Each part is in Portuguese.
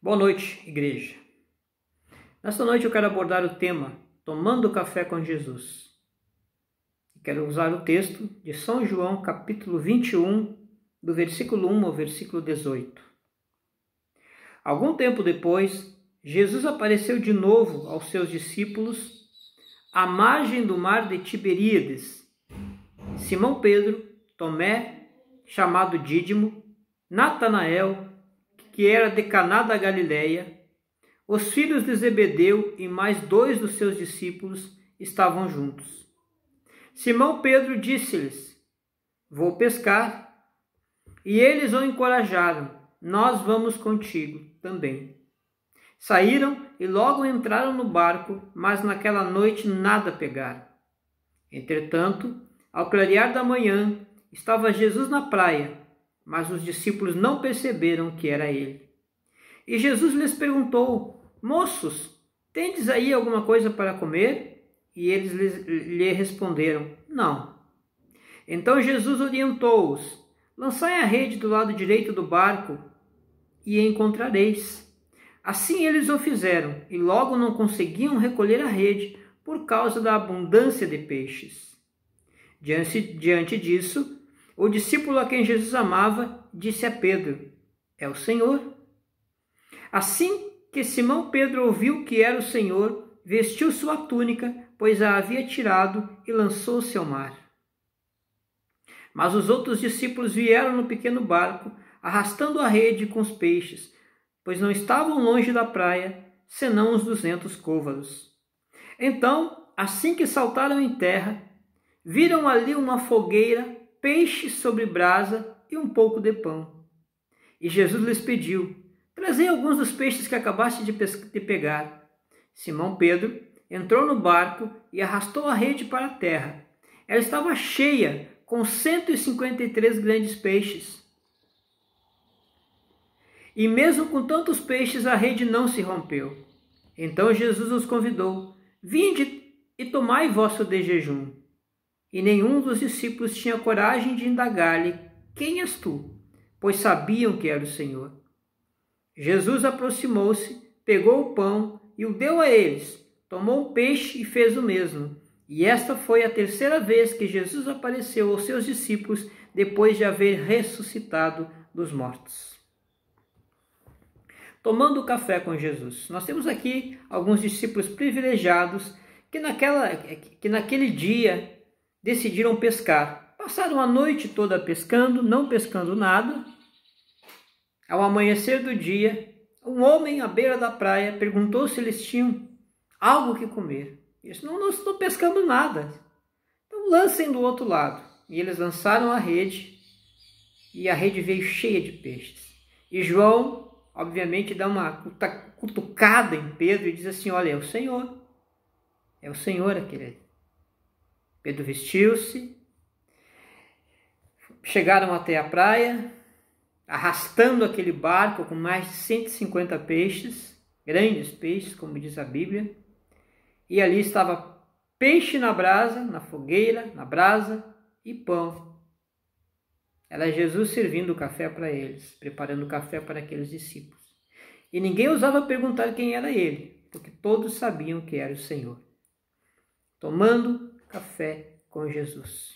Boa noite, igreja. Nesta noite eu quero abordar o tema Tomando Café com Jesus. Quero usar o texto de São João, capítulo 21, do versículo 1 ao versículo 18. Algum tempo depois, Jesus apareceu de novo aos seus discípulos à margem do mar de Tiberíades. Simão Pedro, Tomé, chamado Dídimo, Natanael, que era de Caná da Galileia, os filhos de Zebedeu e mais 2 dos seus discípulos estavam juntos. Simão Pedro disse-lhes: "Vou pescar." E eles o encorajaram: "Nós vamos contigo também." Saíram e logo entraram no barco, mas naquela noite nada pegaram. Entretanto, ao clarear da manhã, estava Jesus na praia, mas os discípulos não perceberam que era ele. E Jesus lhes perguntou: "Moços, tendes aí alguma coisa para comer?" E eles lhe responderam: "Não." Então Jesus orientou-os: "Lançai a rede do lado direito do barco e encontrareis." Assim eles o fizeram, e logo não conseguiam recolher a rede por causa da abundância de peixes. Diante disso, o discípulo a quem Jesus amava disse a Pedro: "É o Senhor." Assim que Simão Pedro ouviu que era o Senhor, vestiu sua túnica, pois a havia tirado, e lançou-se ao mar. Mas os outros discípulos vieram no pequeno barco, arrastando a rede com os peixes, pois não estavam longe da praia, senão uns 200 côvados. Então, assim que saltaram em terra, viram ali uma fogueira, peixes sobre brasa e um pouco de pão. E Jesus lhes pediu: "Trazei alguns dos peixes que acabaste de pegar." Simão Pedro entrou no barco e arrastou a rede para a terra. Ela estava cheia, com 153 grandes peixes. E mesmo com tantos peixes, a rede não se rompeu. Então Jesus os convidou: "Vinde e tomai vosso de jejum." E nenhum dos discípulos tinha coragem de indagar-lhe: "Quem és tu?" Pois sabiam que era o Senhor. Jesus aproximou-se, pegou o pão e o deu a eles, tomou um peixe e fez o mesmo. E esta foi a terceira vez que Jesus apareceu aos seus discípulos depois de haver ressuscitado dos mortos. Tomando café com Jesus. Nós temos aqui alguns discípulos privilegiados que naquele dia decidiram pescar. Passaram a noite toda pescando, não pescando nada. Ao amanhecer do dia, um homem à beira da praia perguntou se eles tinham algo que comer. Eles: "Não, nós não pescamos nada." "Então lancem do outro lado." E eles lançaram a rede, e a rede veio cheia de peixes. E João, obviamente, dá uma cutucada em Pedro e diz assim: "Olha, é o Senhor aquele ali." Pedro vestiu-se, chegaram até a praia, arrastando aquele barco com mais de 150 peixes, grandes peixes, como diz a Bíblia, e ali estava peixe na brasa, na fogueira, na brasa, e pão. Era Jesus servindo o café para eles, preparando o café para aqueles discípulos. E ninguém ousava perguntar quem era ele, porque todos sabiam que era o Senhor. Tomando café com Jesus.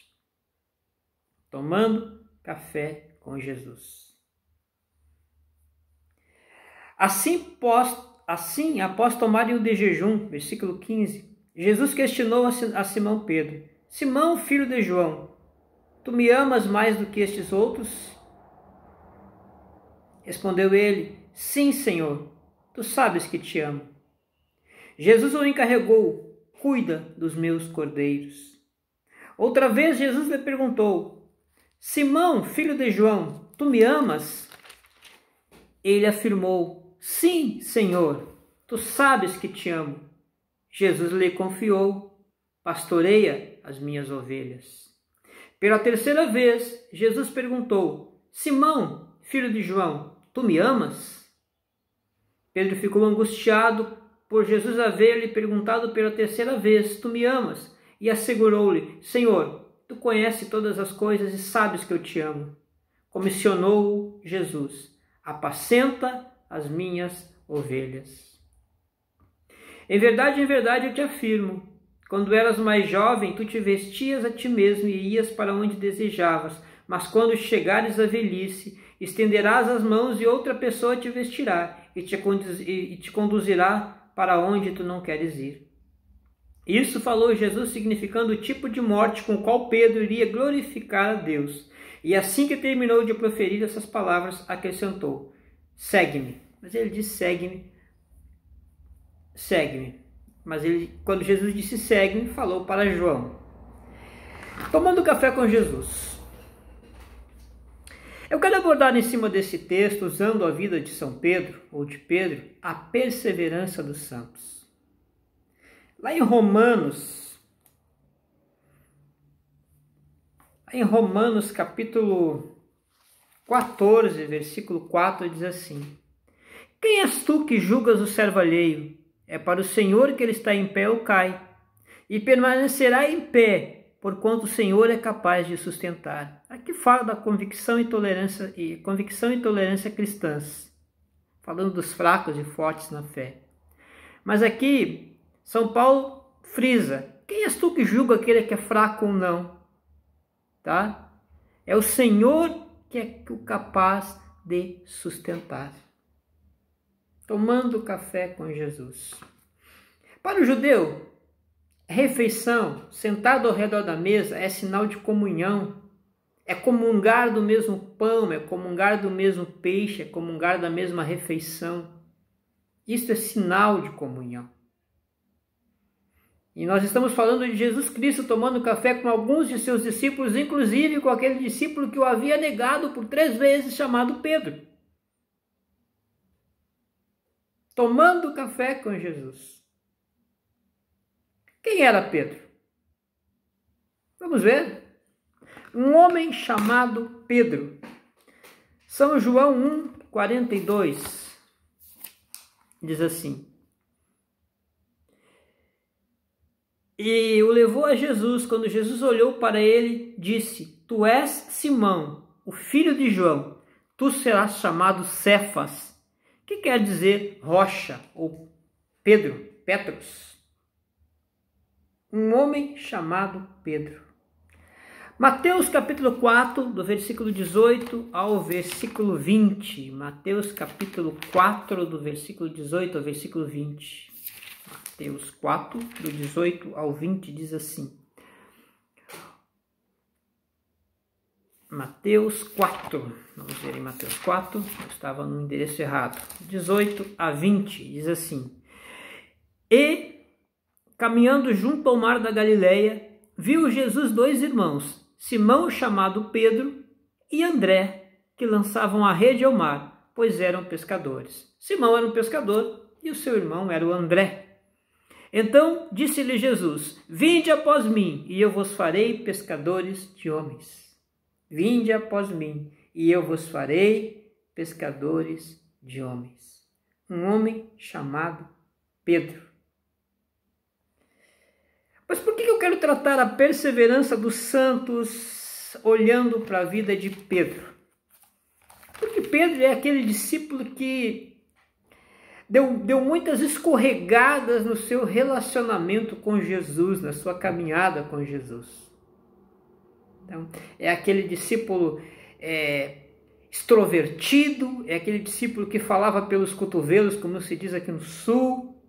Tomando café com Jesus. Assim, após tomarem o de jejum, versículo 15, Jesus questionou a Simão Pedro: "Simão, filho de João, tu me amas mais do que estes outros?" Respondeu ele: "Sim, Senhor, tu sabes que te amo." Jesus o encarregou: "Cuida dos meus cordeiros." Outra vez Jesus lhe perguntou: "Simão, filho de João, tu me amas?" Ele afirmou: "Sim, Senhor, tu sabes que te amo." Jesus lhe confiou: "Pastoreia as minhas ovelhas." Pela terceira vez, Jesus perguntou: "Simão, filho de João, tu me amas?" Pedro ficou angustiado por Jesus haver lhe perguntado pela terceira vez: "Tu me amas?" E assegurou-lhe: "Senhor, tu conheces todas as coisas e sabes que eu te amo." Comissionou-o Jesus: "Apacenta as minhas ovelhas. Em verdade, eu te afirmo, quando eras mais jovem, tu te vestias a ti mesmo e ias para onde desejavas, mas quando chegares à velhice, estenderás as mãos e outra pessoa te vestirá e te conduzirá para onde tu não queres ir. Isso falou Jesus, significando o tipo de morte com o qual Pedro iria glorificar a Deus. E assim que terminou de proferir essas palavras, acrescentou: segue-me. Mas ele disse: segue-me. Mas quando Jesus disse segue-me, falou para João. Tomando café com Jesus. Eu quero abordar em cima desse texto, usando a vida de São Pedro, ou de Pedro, a perseverança dos santos. Lá em Romanos capítulo 14, versículo 4, diz assim: quem és tu que julgas o servo alheio? É para o Senhor que ele está em pé ou cai, e permanecerá em pé, porquanto o Senhor é capaz de sustentar. Aqui fala da convicção e tolerância cristãs, falando dos fracos e fortes na fé. Mas aqui São Paulo frisa: quem és tu que julga aquele que é fraco ou não? Tá? É o Senhor que é o capaz de sustentar. Tomando café com Jesus. Para o judeu, refeição, sentado ao redor da mesa, é sinal de comunhão. É comungar do mesmo pão, é comungar do mesmo peixe, é comungar da mesma refeição. Isto é sinal de comunhão. E nós estamos falando de Jesus Cristo tomando café com alguns de seus discípulos, inclusive com aquele discípulo que o havia negado por 3 vezes, chamado Pedro. Tomando café com Jesus. Quem era Pedro? Vamos ver. Um homem chamado Pedro. São João 1:42 diz assim: e o levou a Jesus. Quando Jesus olhou para ele, disse: tu és Simão, o filho de João, tu serás chamado Cefas, que quer dizer rocha, ou Petros. Um homem chamado Pedro. Mateus capítulo 4, do versículo 18 ao versículo 20. Mateus capítulo 4, do versículo 18 ao versículo 20. Mateus 4, do 18 ao 20, diz assim. Mateus 4, vamos ver em Mateus 4, eu estava no endereço errado. 18 a 20, diz assim. E, caminhando junto ao mar da Galileia, viu Jesus 2 irmãos, Simão, chamado Pedro, e André, que lançavam a rede ao mar, pois eram pescadores. Simão era um pescador e o seu irmão era o André. Então disse-lhe Jesus: vinde após mim, e eu vos farei pescadores de homens. Vinde após mim, e eu vos farei pescadores de homens. Um homem chamado Pedro. Mas por que eu quero tratar a perseverança dos santos olhando para a vida de Pedro? Porque Pedro é aquele discípulo que deu muitas escorregadas no seu relacionamento com Jesus, na sua caminhada com Jesus. Então, é aquele discípulo extrovertido, é aquele discípulo que falava pelos cotovelos, como se diz aqui no Sul.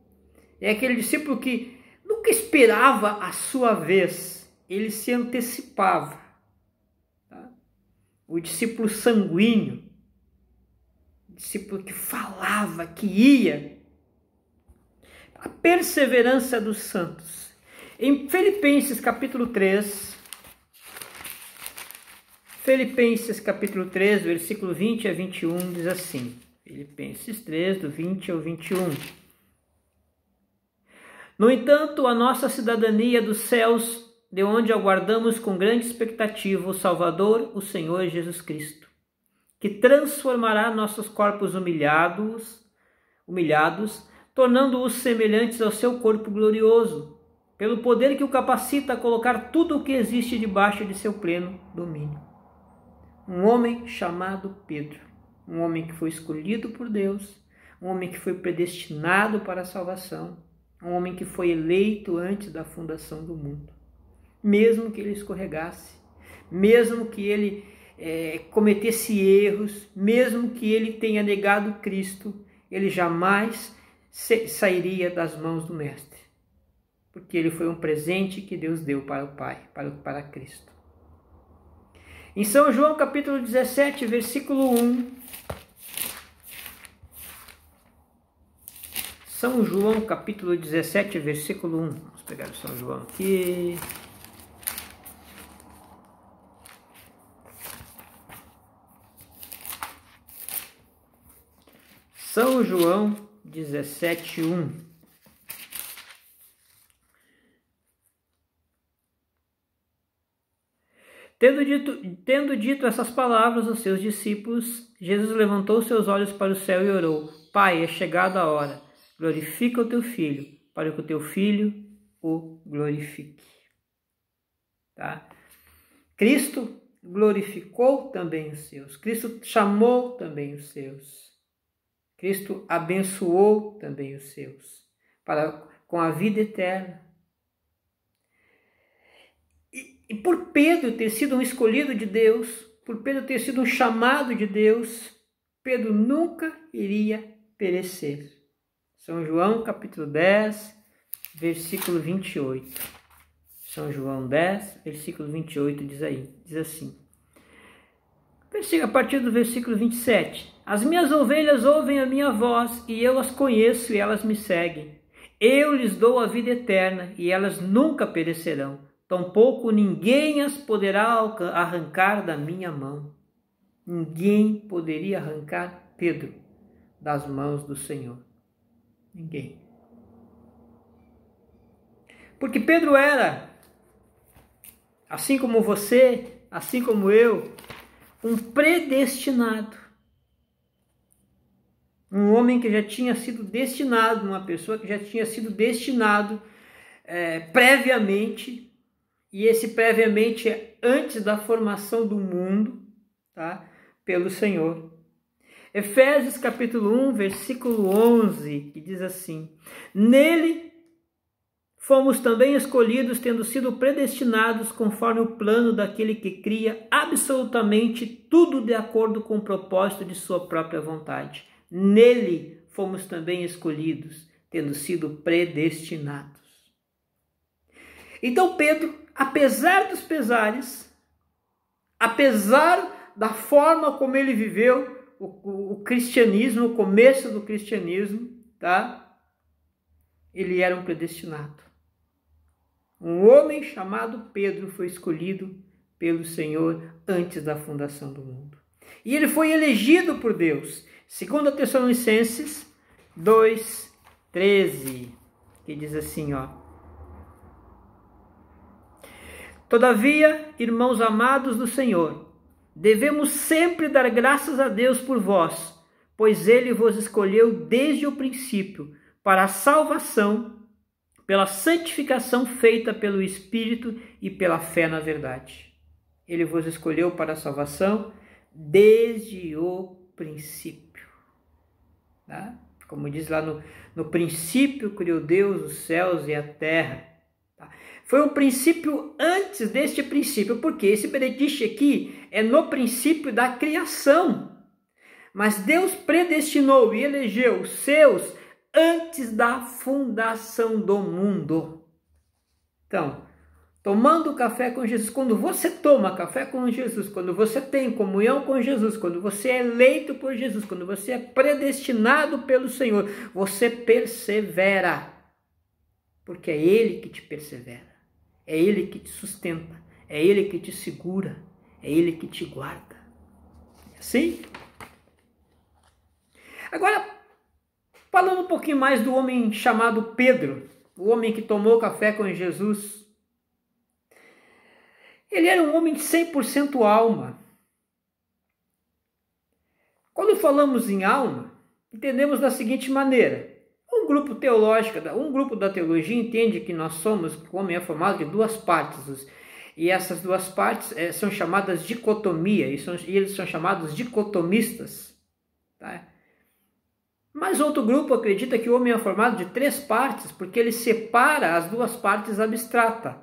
É aquele discípulo que nunca esperava a sua vez, ele se antecipava. Tá? O discípulo sanguíneo, o discípulo que falava, que ia. A perseverança dos santos. Em Filipenses capítulo 3, versículo 20 a 21, diz assim. Filipenses 3, do 20 ao 21. No entanto, a nossa cidadania dos céus, de onde aguardamos com grande expectativa o Salvador, o Senhor Jesus Cristo, que transformará nossos corpos humilhados, tornando-os semelhantes ao seu corpo glorioso, pelo poder que o capacita a colocar tudo o que existe debaixo de seu pleno domínio. Um homem chamado Pedro, um homem que foi escolhido por Deus, um homem que foi predestinado para a salvação, um homem que foi eleito antes da fundação do mundo. Mesmo que ele escorregasse, mesmo que ele cometesse erros, mesmo que ele tenha negado Cristo, ele jamais sairia das mãos do Mestre, porque ele foi um presente que Deus deu para o Pai, para Cristo. Em São João capítulo 17, versículo 1, São João capítulo 17, versículo 1, vamos pegar o São João aqui. São João 17, 1. Tendo dito essas palavras aos seus discípulos, Jesus levantou seus olhos para o céu e orou: Pai, é chegada a hora, glorifica o teu Filho, para que o teu Filho o glorifique. Tá? Cristo glorificou também os seus, Cristo chamou também os seus. Cristo abençoou também os seus, com a vida eterna. E por Pedro ter sido um escolhido de Deus, por Pedro ter sido um chamado de Deus, Pedro nunca iria perecer. São João capítulo 10, versículo 28. São João 10, versículo 28 diz assim. A partir do versículo 27. As minhas ovelhas ouvem a minha voz, e eu as conheço e elas me seguem. Eu lhes dou a vida eterna, e elas nunca perecerão. Tampouco ninguém as poderá arrancar da minha mão. Ninguém poderia arrancar Pedro das mãos do Senhor. Ninguém. Porque Pedro era, assim como você, assim como eu, um predestinado. Um homem que já tinha sido destinado, uma pessoa que já tinha sido destinado previamente, e esse previamente é antes da formação do mundo, tá? Pelo Senhor. Efésios capítulo 1, versículo 11, que diz assim: Nele fomos também escolhidos, tendo sido predestinados conforme o plano daquele que cria absolutamente tudo de acordo com o propósito de sua própria vontade. Nele fomos também escolhidos, tendo sido predestinados. Então Pedro, apesar dos pesares, apesar da forma como ele viveu o cristianismo, o começo do cristianismo, tá? Ele era um predestinado. Um homem chamado Pedro foi escolhido pelo Senhor antes da fundação do mundo. E ele foi elegido por Deus. 2 Tessalonicenses 2:13, que diz assim, ó: Todavia, irmãos amados do Senhor, devemos sempre dar graças a Deus por vós, pois Ele vos escolheu desde o princípio para a salvação, pela santificação feita pelo Espírito e pela fé na verdade. Ele vos escolheu para a salvação desde o princípio. Tá? Como diz lá no princípio criou Deus os céus e a terra. Tá? Foi um princípio antes deste princípio, porque esse Berediche aqui é no princípio da criação. Mas Deus predestinou e elegeu os seus antes da fundação do mundo. Então, tomando café com Jesus, quando você toma café com Jesus, quando você tem comunhão com Jesus, quando você é eleito por Jesus, quando você é predestinado pelo Senhor, você persevera, porque é Ele que te persevera, é Ele que te sustenta, é Ele que te segura, é Ele que te guarda. Sim? Agora, falando um pouquinho mais do homem chamado Pedro, o homem que tomou café com Jesus. Ele era um homem de 100% alma. Quando falamos em alma, entendemos da seguinte maneira. Um grupo da teologia entende que nós somos, o homem é formado de duas partes. E essas duas partes são chamadas dicotomia, e eles são chamados dicotomistas. Tá? Mas outro grupo acredita que o homem é formado de 3 partes, porque ele separa as 2 partes abstratas,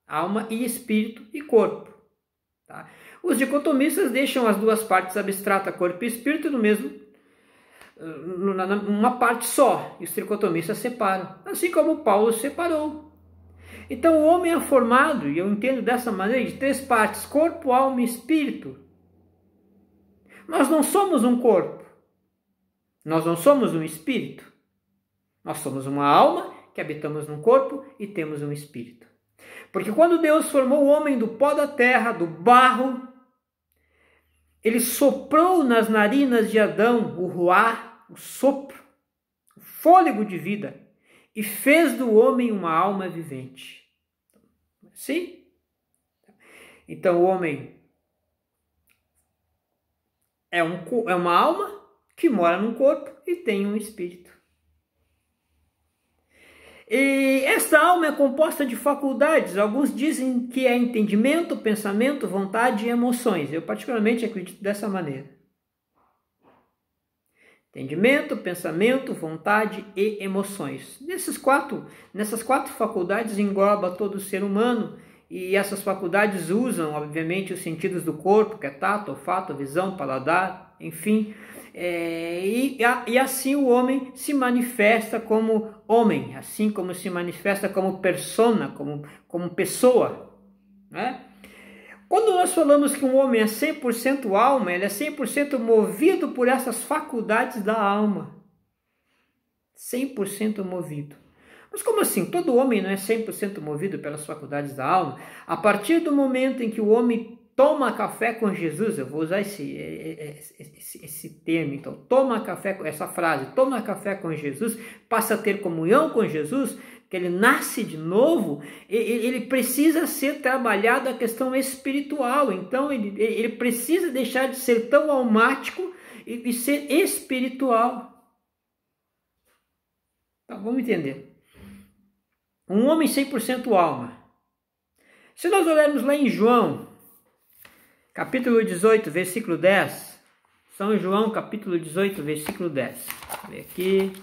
alma e espírito e corpo. Tá? Os dicotomistas deixam as 2 partes abstratas, corpo e espírito, no mesmo, numa parte só, e os tricotomistas separam, assim como Paulo separou. Então o homem é formado, e eu entendo dessa maneira, de 3 partes, corpo, alma e espírito. Nós não somos um corpo. Nós não somos um espírito. Nós somos uma alma que habitamos num corpo e temos um espírito. Porque quando Deus formou o homem do pó da terra, do barro, ele soprou nas narinas de Adão o ruá, o sopro, o fôlego de vida, e fez do homem uma alma vivente. Sim? Então o homem é uma alma que mora num corpo e tem um espírito. E esta alma é composta de faculdades. Alguns dizem que é entendimento, pensamento, vontade e emoções. Eu particularmente acredito dessa maneira. Entendimento, pensamento, vontade e emoções. Nessas quatro faculdades engloba todo o ser humano. E essas faculdades usam, obviamente, os sentidos do corpo, que é tato, olfato, visão, paladar, enfim. E assim o homem se manifesta como homem, assim como se manifesta como persona, como pessoa. Né? Quando nós falamos que um homem é 100% alma, ele é 100% movido por essas faculdades da alma. 100% movido. Mas como assim? Todo homem não é 100% movido pelas faculdades da alma? A partir do momento em que o homem toma café com Jesus, eu vou usar esse termo, então, essa frase, toma café com Jesus, passa a ter comunhão com Jesus, que ele nasce de novo, ele precisa ser trabalhado a questão espiritual, então ele precisa deixar de ser tão almático e ser espiritual. Tá, vamos entender. Um homem 100% alma. Se nós olharmos lá em João, capítulo 18, versículo 10. São João, capítulo 18, versículo 10. Vou ver aqui.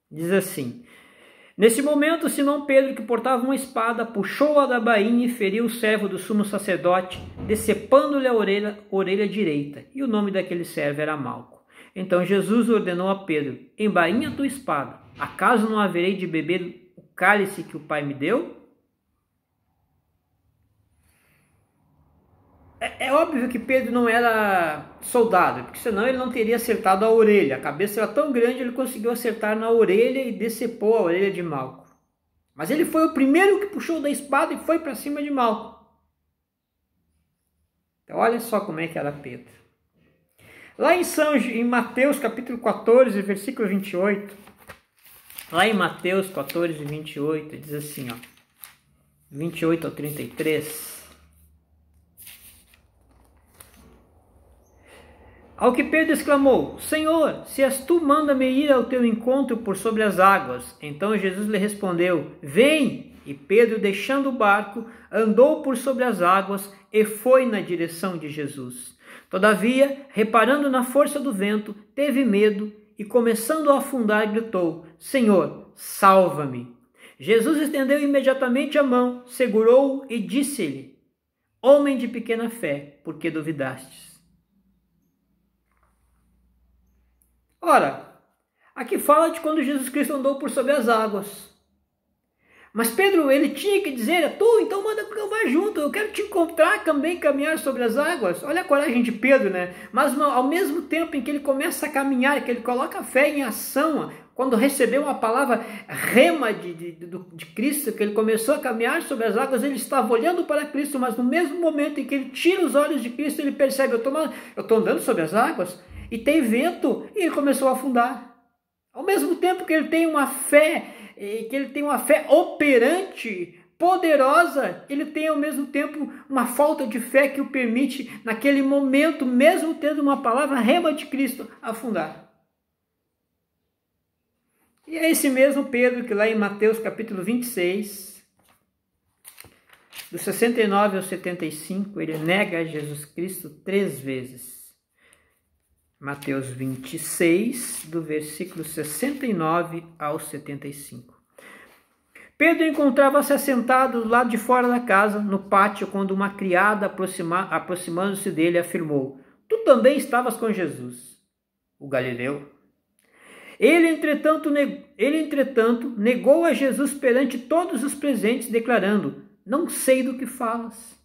Diz assim: Nesse momento, Simão Pedro, que portava uma espada, puxou-a da bainha e feriu o servo do sumo sacerdote, decepando-lhe a orelha direita. E o nome daquele servo era Malco. Então Jesus ordenou a Pedro: Embainha a tua espada. Acaso não haverei de beber o cálice que o Pai me deu? É óbvio que Pedro não era soldado, porque senão ele não teria acertado a orelha. A cabeça era tão grande, ele conseguiu acertar na orelha e decepou a orelha de Malco. Mas ele foi o primeiro que puxou da espada e foi para cima de Malco. Então olha só como é que era Pedro. Lá em Mateus capítulo 14, versículo 28, lá em Mateus 14, 28, diz assim, 28 ao 33... Ao que Pedro exclamou: Senhor, se és tu, manda-me ir ao teu encontro por sobre as águas. Então Jesus lhe respondeu: Vem! E Pedro, deixando o barco, andou por sobre as águas e foi na direção de Jesus. Todavia, reparando na força do vento, teve medo e, começando a afundar, gritou: Senhor, salva-me! Jesus estendeu imediatamente a mão, segurou-o e disse-lhe: Homem de pequena fé, por que duvidastes? Ora, aqui fala de quando Jesus Cristo andou por sobre as águas. Mas Pedro, ele tinha que dizer: é tu, então manda que eu vá junto, eu quero te encontrar também, caminhar sobre as águas. Olha a coragem de Pedro, né? Mas ao mesmo tempo em que ele começa a caminhar, que ele coloca a fé em ação, quando recebeu uma palavra rema de Cristo, que ele começou a caminhar sobre as águas, ele estava olhando para Cristo, mas no mesmo momento em que ele tira os olhos de Cristo, ele percebe: eu estou andando sobre as águas, e tem vento, e ele começou a afundar. Ao mesmo tempo que ele tem uma fé, operante, poderosa, ele tem ao mesmo tempo uma falta de fé que o permite, naquele momento, mesmo tendo uma palavra rema de Cristo, afundar. E é esse mesmo Pedro que lá em Mateus capítulo 26, do 69 ao 75, ele nega Jesus Cristo 3 vezes. Mateus 26, do versículo 69 ao 75. Pedro encontrava-se assentado do lado de fora da casa, no pátio, quando uma criada, aproximando-se dele, afirmou: Tu também estavas com Jesus, o Galileu. Ele, entretanto, negou a Jesus perante todos os presentes, declarando: Não sei do que falas.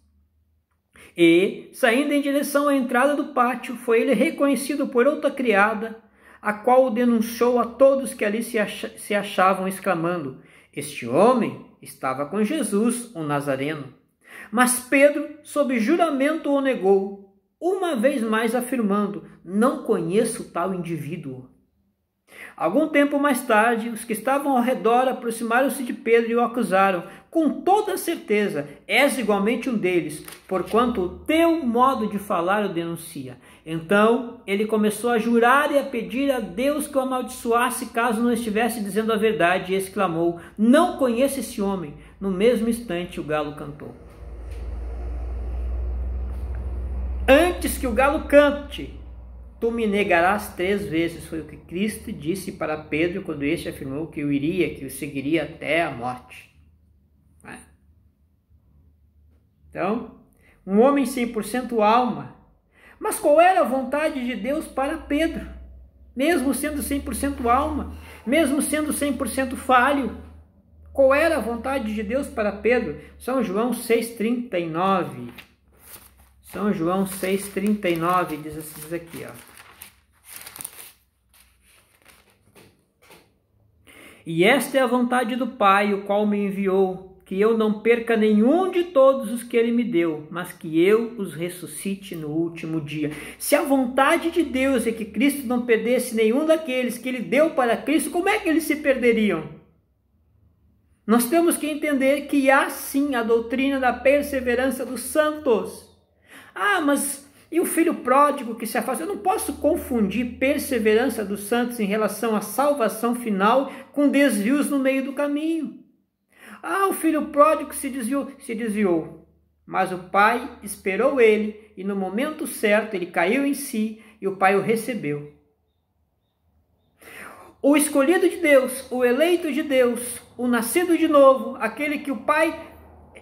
E, saindo em direção à entrada do pátio, foi ele reconhecido por outra criada, a qual o denunciou a todos que ali se achavam, exclamando: Este homem estava com Jesus, o Nazareno. Mas Pedro, sob juramento, o negou, uma vez mais afirmando: Não conheço tal indivíduo. Algum tempo mais tarde, os que estavam ao redor aproximaram-se de Pedro e o acusaram: Com toda certeza, és igualmente um deles, porquanto o teu modo de falar o denuncia. Então, ele começou a jurar e a pedir a Deus que o amaldiçoasse caso não estivesse dizendo a verdade, e exclamou: Não conheço esse homem. No mesmo instante, o galo cantou. Antes que o galo cante, tu me negarás 3 vezes, foi o que Cristo disse para Pedro quando este afirmou que o seguiria até a morte. Então, um homem 100% alma. Mas qual era a vontade de Deus para Pedro? Mesmo sendo 100% alma, mesmo sendo 100% falho, qual era a vontade de Deus para Pedro? São João 6,39. São João 6,39 diz aqui, ó. E esta é a vontade do Pai, o qual me enviou, que eu não perca nenhum de todos os que ele me deu, mas que eu os ressuscite no último dia. Se a vontade de Deus é que Cristo não perdesse nenhum daqueles que ele deu para Cristo, como é que eles se perderiam? Nós temos que entender que há sim a doutrina da perseverança dos santos. Ah, mas e o filho pródigo que se afasta? Eu não posso confundir perseverança dos santos em relação à salvação final com desvios no meio do caminho. Ah, o filho pródigo se desviou. Mas o pai esperou ele e no momento certo ele caiu em si e o pai o recebeu. O escolhido de Deus, o eleito de Deus, o nascido de novo, aquele que o pai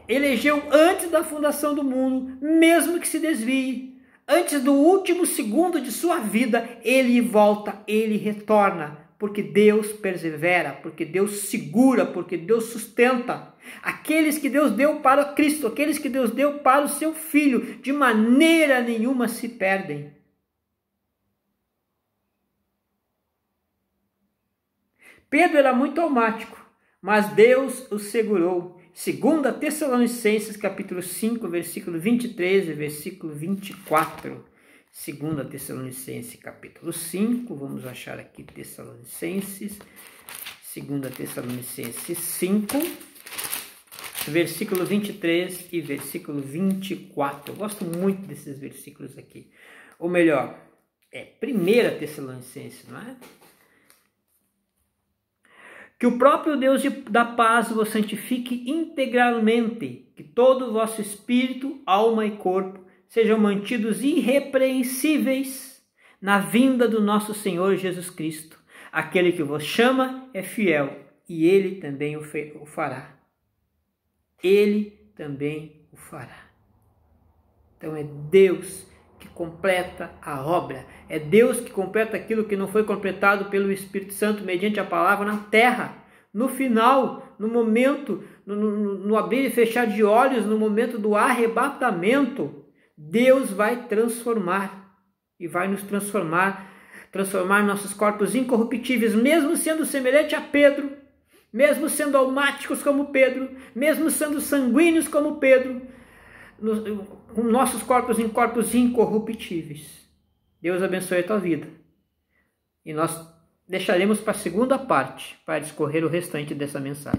elegeu antes da fundação do mundo, mesmo que se desvie, antes do último segundo de sua vida, ele volta, ele retorna, porque Deus persevera, porque Deus segura, porque Deus sustenta. Aqueles que Deus deu para Cristo, aqueles que Deus deu para o seu Filho, de maneira nenhuma se perdem. Pedro era muito almático, mas Deus o segurou. 2 Tessalonicenses, capítulo 5, versículo 23 e versículo 24. 2 Tessalonicenses, capítulo 5, vamos achar aqui Tessalonicenses, 2 Tessalonicenses 5, versículo 23 e versículo 24. Eu gosto muito desses versículos aqui. Ou melhor, 1 Tessalonicenses, não é? Que o próprio Deus da paz vos santifique integralmente, que todo o vosso espírito, alma e corpo sejam mantidos irrepreensíveis na vinda do nosso Senhor Jesus Cristo. Aquele que vos chama é fiel, e ele também o fará. Ele também o fará. Então é Deus que completa a obra. É Deus que completa aquilo que não foi completado pelo Espírito Santo mediante a palavra na terra. No final, no momento, no abrir e fechar de olhos, no momento do arrebatamento, Deus vai transformar e vai nos transformar nossos corpos incorruptíveis, mesmo sendo semelhante a Pedro, mesmo sendo almáticos como Pedro, mesmo sendo sanguíneos como Pedro, com nossos corpos em corpos incorruptíveis. Deus abençoe a tua vida. E nós deixaremos para a segunda parte, para discorrer o restante dessa mensagem.